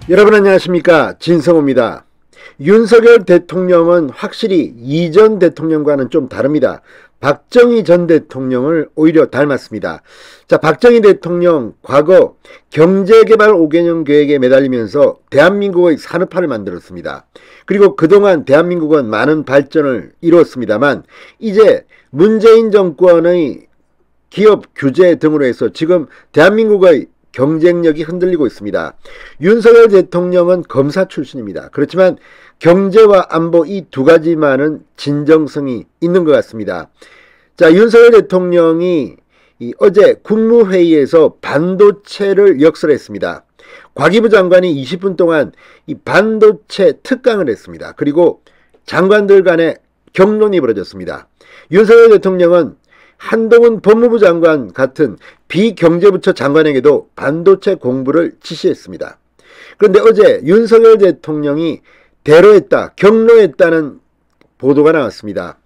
여러분 안녕하십니까, 진성호입니다. 윤석열 대통령은 확실히 이전 대통령과는 좀 다릅니다. 박정희 전 대통령을 오히려 닮았습니다. 자, 박정희 대통령 과거 경제개발 5개년 계획에 매달리면서 대한민국의 산업화를 만들었습니다. 그리고 그동안 대한민국은 많은 발전을 이루었습니다만 이제 문재인 정권의 기업 규제 등으로 해서 지금 대한민국의 경쟁력이 흔들리고 있습니다. 윤석열 대통령은 검사 출신입니다. 그렇지만 경제와 안보 이 두 가지만은 진정성이 있는 것 같습니다. 자, 윤석열 대통령이 어제 국무회의에서 반도체를 역설했습니다. 과기부 장관이 20분 동안 이 반도체 특강을 했습니다. 그리고 장관들 간에 격론이 벌어졌습니다. 윤석열 대통령은 한동훈 법무부 장관 같은 비경제부처 장관에게도 반도체 공부를 지시했습니다. 그런데 어제 윤석열 대통령이 대로했다, 격노했다는 보도가 나왔습니다.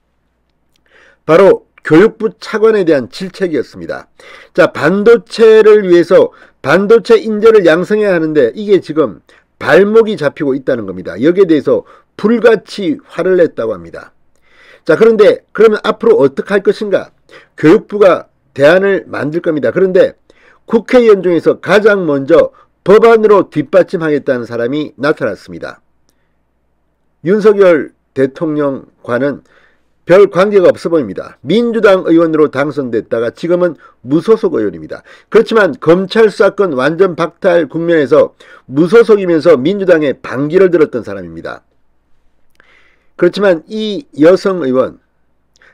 바로 교육부 차관에 대한 질책이었습니다. 자, 반도체를 위해서 반도체 인재를 양성해야 하는데 이게 지금 발목이 잡히고 있다는 겁니다. 여기에 대해서 불같이 화를 냈다고 합니다. 자, 그런데 그러면 앞으로 어떻게 할 것인가? 교육부가 대안을 만들 겁니다. 그런데 국회의원 중에서 가장 먼저 법안으로 뒷받침하겠다는 사람이 나타났습니다. 윤석열 대통령과는 별 관계가 없어 보입니다. 민주당 의원으로 당선됐다가 지금은 무소속 의원입니다. 그렇지만 검찰 수사권 완전 박탈 국면에서 무소속이면서 민주당에 반기를 들었던 사람입니다. 그렇지만 이 여성 의원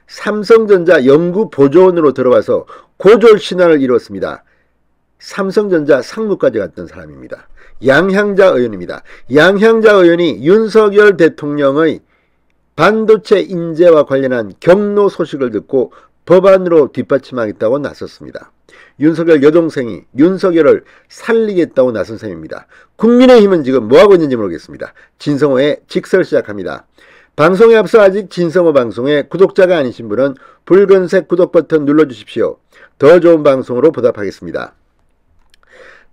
삼성전자 연구보조원으로 들어와서 고졸 신화를 이뤘습니다. 삼성전자 상무까지 갔던 사람입니다. 양향자 의원입니다. 양향자 의원이 윤석열 대통령의 반도체 인재와 관련한 경로 소식을 듣고 법안으로 뒷받침하겠다고 나섰습니다. 윤석열 여동생이 윤석열을 살리겠다고 나선 셈입니다. 국민의힘은 지금 뭐하고 있는지 모르겠습니다. 진성호의 직설 시작합니다. 방송에 앞서 아직 진성호 방송에 구독자가 아니신 분은 붉은색 구독 버튼 눌러주십시오. 더 좋은 방송으로 보답하겠습니다.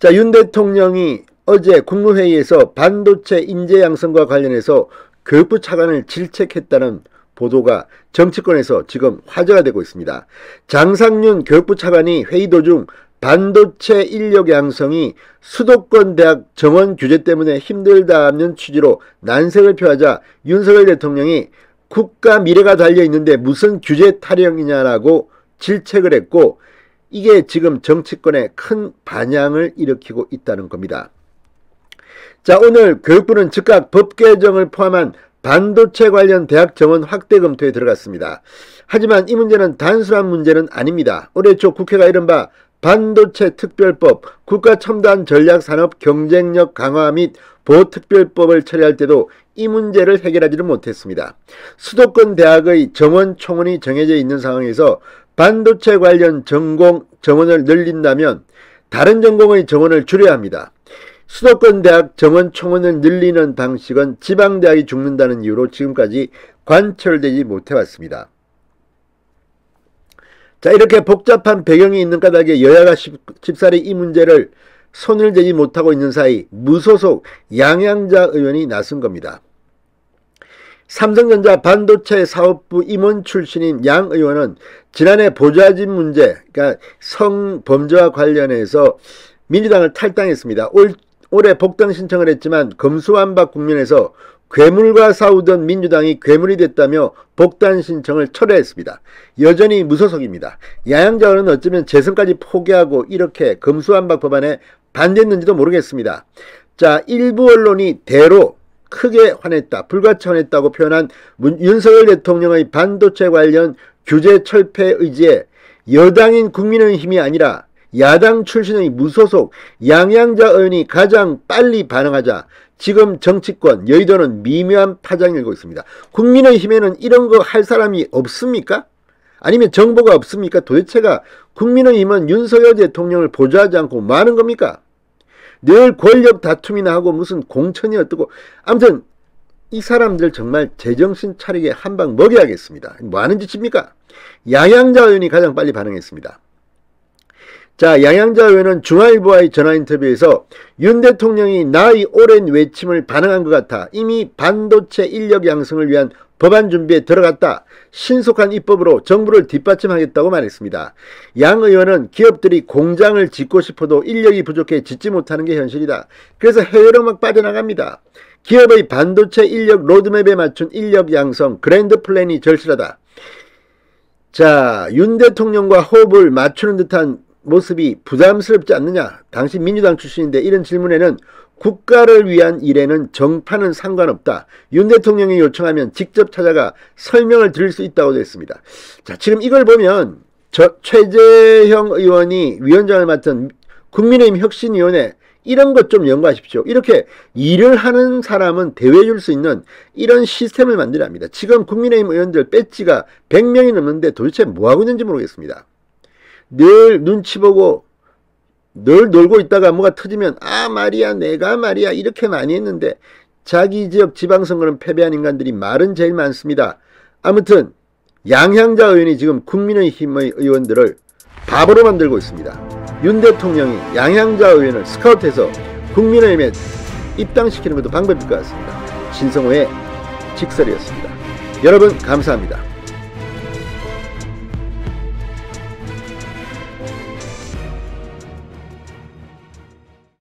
자, 윤 대통령이 어제 국무회의에서 반도체 인재 양성과 관련해서 교육부 차관을 질책했다는 보도가 정치권에서 지금 화제가 되고 있습니다. 장상윤 교육부 차관이 회의 도중 반도체 인력 양성이 수도권 대학 정원 규제 때문에 힘들다는 취지로 난색을 표하자 윤석열 대통령이 국가 미래가 달려있는데 무슨 규제 타령이냐라고 질책을 했고, 이게 지금 정치권에 큰 반향을 일으키고 있다는 겁니다. 자, 오늘 교육부는 즉각 법 개정을 포함한 반도체 관련 대학 정원 확대 검토에 들어갔습니다. 하지만 이 문제는 단순한 문제는 아닙니다. 올해 초 국회가 이른바 반도체 특별법, 국가첨단 전략산업 경쟁력 강화 및 보호특별법을 처리할 때도 이 문제를 해결하지는 못했습니다. 수도권 대학의 정원 총원이 정해져 있는 상황에서 반도체 관련 전공 정원을 늘린다면 다른 전공의 정원을 줄여야 합니다. 수도권 대학 정원 총원을 늘리는 방식은 지방대학이 죽는다는 이유로 지금까지 관철되지 못해왔습니다. 자, 이렇게 복잡한 배경이 있는 까닭에 여야가 쉽사리 이 문제를 손을 대지 못하고 있는 사이 무소속 양향자 의원이 나선 겁니다. 삼성전자 반도체 사업부 임원 출신인 양 의원은 지난해 보좌진 문제, 그러니까 성범죄와 관련해서 민주당을 탈당했습니다. 올해 복당 신청을 했지만 검수완박 국면에서 괴물과 싸우던 민주당이 괴물이 됐다며 복당 신청을 철회했습니다. 여전히 무소속입니다. 양향자 의원은 어쩌면 재선까지 포기하고 이렇게 검수완박 법안에 반대했는지도 모르겠습니다. 자, 일부 언론이 대로 크게 화냈다, 불같이 화냈다고 표현한 윤석열 대통령의 반도체 관련 규제 철폐 의지에 여당인 국민의힘이 아니라 야당 출신의 무소속 양향자 의원이 가장 빨리 반응하자 지금 정치권 여의도는 미묘한 파장이 일고 있습니다. 국민의힘에는 이런 거 할 사람이 없습니까? 아니면 정보가 없습니까? 도대체가 국민의힘은 윤석열 대통령을 보좌하지 않고 뭐 하는 겁니까? 늘 권력 다툼이나 하고 무슨 공천이 어떻고, 아무튼 이 사람들 정말 제정신 차리게 한 방 먹여야겠습니다. 뭐 하는 짓입니까? 양향자 의원이 가장 빨리 반응했습니다. 자, 양양자 의원은 중앙일보와의 전화인터뷰에서 윤 대통령이 나의 오랜 외침을 반영한 것 같아 이미 반도체 인력 양성을 위한 법안 준비에 들어갔다. 신속한 입법으로 정부를 뒷받침하겠다고 말했습니다. 양 의원은 기업들이 공장을 짓고 싶어도 인력이 부족해 짓지 못하는 게 현실이다. 그래서 해외로 막 빠져나갑니다. 기업의 반도체 인력 로드맵에 맞춘 인력 양성 그랜드 플랜이 절실하다. 자, 윤 대통령과 호흡을 맞추는 듯한 모습이 부담스럽지 않느냐? 당시 민주당 출신인데 이런 질문에는 국가를 위한 일에는 정파는 상관없다. 윤 대통령이 요청하면 직접 찾아가 설명을 드릴 수 있다고 했습니다. 자, 지금 이걸 보면 최재형 의원이 위원장을 맡은 국민의힘 혁신위원회 이런 것 좀 연구하십시오. 이렇게 일을 하는 사람은 대우해 줄 수 있는 이런 시스템을 만들어야 합니다. 지금 국민의힘 의원들 배지가 100명이 넘는데 도대체 뭐하고 있는지 모르겠습니다. 늘 눈치 보고 늘 놀고 있다가 뭐가 터지면 아 말이야 내가 말이야 이렇게 많이 했는데 자기 지역 지방선거는 패배한 인간들이 말은 제일 많습니다. 아무튼 양향자 의원이 지금 국민의힘의 의원들을 바보로 만들고 있습니다. 윤 대통령이 양향자 의원을 스카우트해서 국민의힘에 입당시키는 것도 방법일 것 같습니다. 신성호의 직설이었습니다. 여러분 감사합니다.